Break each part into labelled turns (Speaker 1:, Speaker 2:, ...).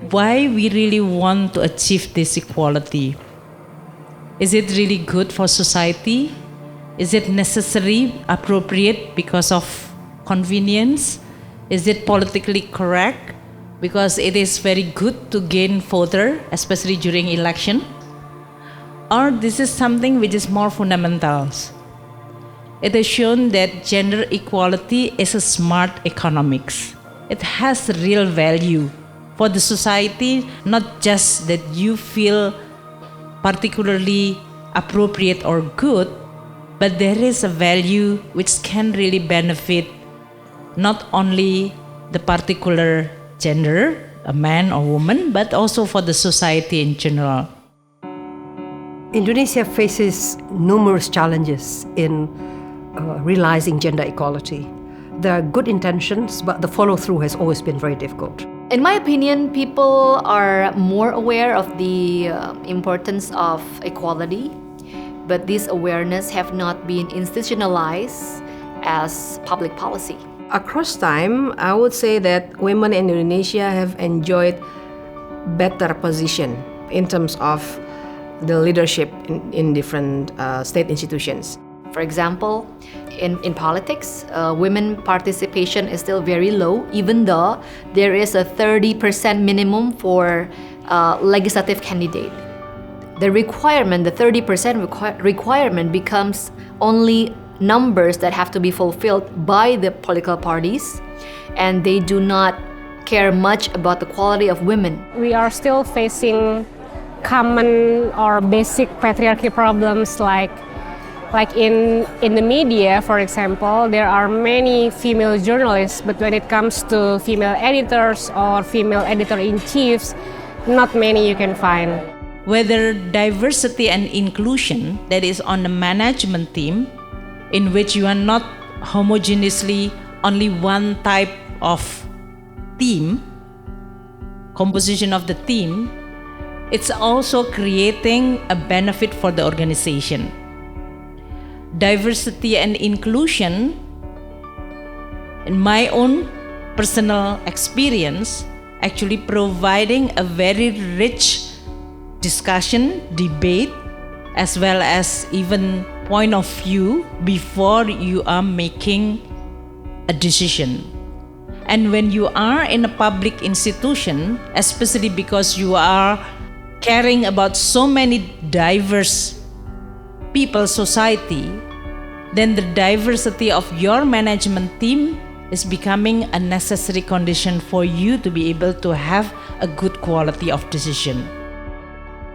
Speaker 1: Why we really want to achieve this equality? Is it really good for society? Is it necessary, appropriate because of convenience? Is it politically correct because it is very good to gain voter, especially during election? Or this is something which is more fundamental? It is shown that gender equality is a smart economics. It has real value for the society, not just that you feel particularly appropriate or good, but there is a value which can really benefit not only the particular gender, a man or woman, but also for the society in general.
Speaker 2: Indonesia faces numerous challenges in realizing gender equality. There are good intentions, but the follow-through has always been very difficult.
Speaker 3: In my opinion, people are more aware of the importance of equality, but this awareness have not been institutionalized as public policy.
Speaker 4: Across time, I would say that women in Indonesia have enjoyed better position in terms of the leadership in different state institutions.
Speaker 3: For example, in politics, women participation is still very low, even though there is a 30% minimum for legislative candidate. The requirement, the 30% requirement becomes only numbers that have to be fulfilled by the political parties, and they do not care much about the quality of women.
Speaker 5: We are still facing common or basic patriarchy problems like in the media, for example, there are many female journalists, but when it comes to female editors or female editor-in-chiefs, not many you can find.
Speaker 1: Whether diversity and inclusion, that is on the management team, in which you are not homogeneously only one type of team, composition of the team, it's also creating a benefit for the organization. Diversity and inclusion, in my own personal experience, actually providing a very rich discussion, debate, as well as even point of view before you are making a decision. And when you are in a public institution, especially because you are caring about so many diverse people, society, then the diversity of your management team is becoming a necessary condition for you to be able to have a good quality of decision.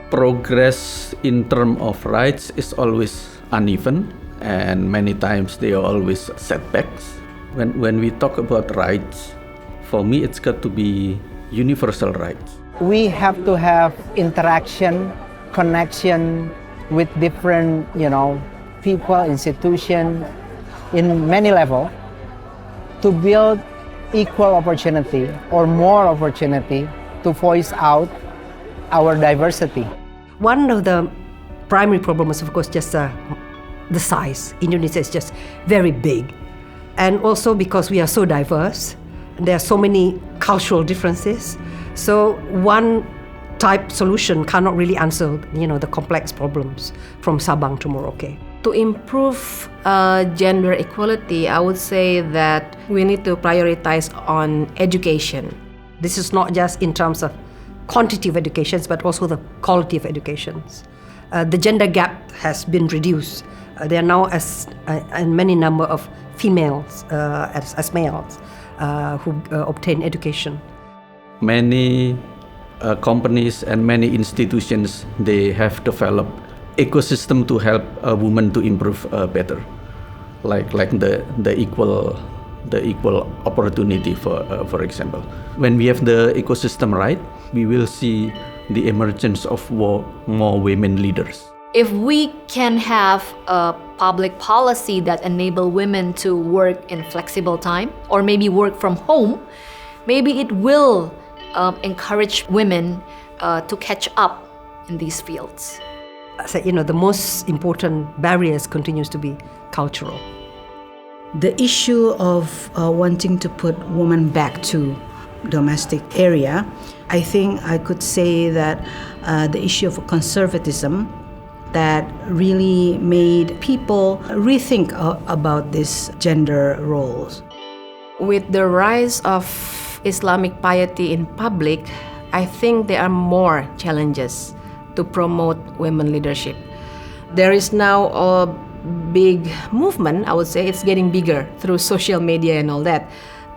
Speaker 6: Progress in terms of rights is always uneven, and many times there are always setbacks. When we talk about rights, for me it's got to be universal rights.
Speaker 7: We have to have interaction, connection with different, people, institutions in many levels to build equal opportunity or more opportunity to voice out our diversity.
Speaker 2: One of the primary problems, of course, just the size. Indonesia is just very big. And also because we are so diverse, there are so many cultural differences. So one type solution cannot really answer, the complex problems from Sabang to Merauke.
Speaker 4: To improve gender equality, I would say that we need to prioritize on education.
Speaker 2: This is not just in terms of quantity of educations, but also the quality of educations. The gender gap has been reduced. There are now a many number of females as males who obtain education.
Speaker 6: Many companies and many institutions, they have developed ecosystem to help a woman to improve better, like the equal opportunity for example. When we have the ecosystem right, we will see the emergence of more women leaders.
Speaker 3: If we can have a public policy that enable women to work in flexible time or maybe work from home, maybe it will encourage women to catch up in these fields.
Speaker 2: So, the most important barriers continues to be cultural.
Speaker 8: The issue of wanting to put women back to domestic area, I think I could say that the issue of conservatism that really made people rethink about these gender roles.
Speaker 4: With the rise of Islamic piety in public, I think there are more challenges to promote women leadership. There is now a big movement, I would say it's getting bigger through social media and all that,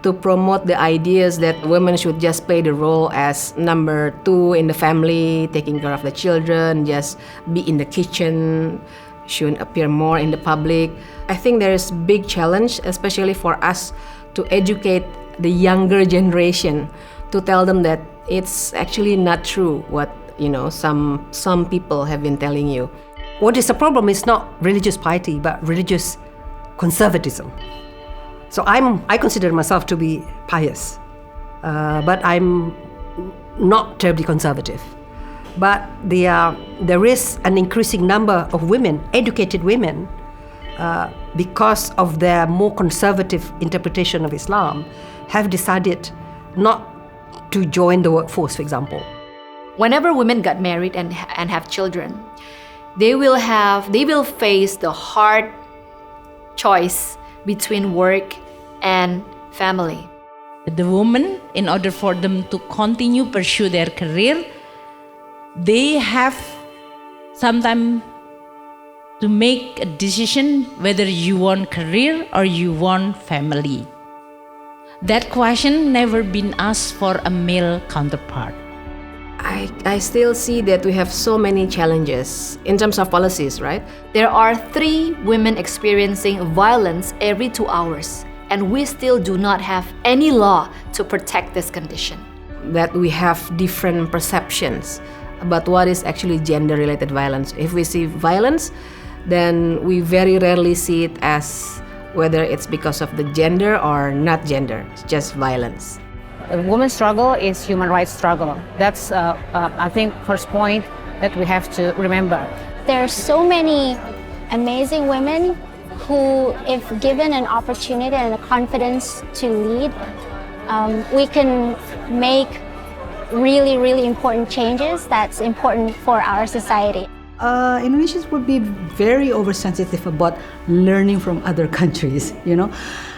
Speaker 4: to promote the ideas that women should just play the role as number 2 in the family, taking care of the children, just be in the kitchen, shouldn't appear more in the public. I think there is big challenge, especially for us, to educate the younger generation, to tell them that it's actually not true what some people have been telling you.
Speaker 2: What is the problem is not religious piety, but religious conservatism. So I consider myself to be pious, but I'm not terribly conservative. But there is an increasing number of women, educated women, because of their more conservative interpretation of Islam, have decided not to join the workforce, for example.
Speaker 3: Whenever women get married and have children, they will face the hard choice between work and family.
Speaker 1: The women, in order for them to continue pursue their career, they have sometimes to make a decision whether you want career or you want family. That question never been asked for a male counterpart.
Speaker 4: I still see that we have so many challenges in terms of policies, right?
Speaker 3: There are 3 women experiencing violence every 2 hours, and we still do not have any law to protect this condition.
Speaker 4: That we have different perceptions about what is actually gender-related violence. If we see violence, then we very rarely see it as whether it's because of the gender or not gender. It's just violence.
Speaker 5: The women's struggle is human rights struggle. That's, I think, first point that we have to remember.
Speaker 9: There are so many amazing women who, if given an opportunity and a confidence to lead, we can make really, really important changes that's important for our society.
Speaker 8: Indonesians would be very oversensitive about learning from other countries,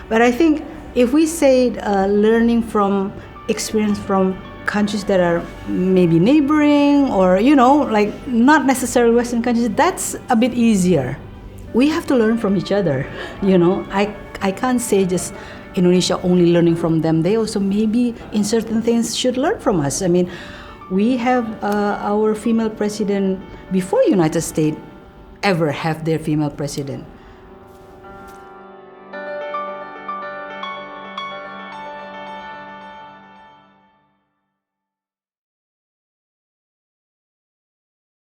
Speaker 8: But I think if we say learning from experience from countries that are maybe neighboring or, not necessarily Western countries, that's a bit easier. We have to learn from each other, I can't say just Indonesia only learning from them. They also maybe in certain things should learn from us. I mean, we have our female president before United States ever have their female president.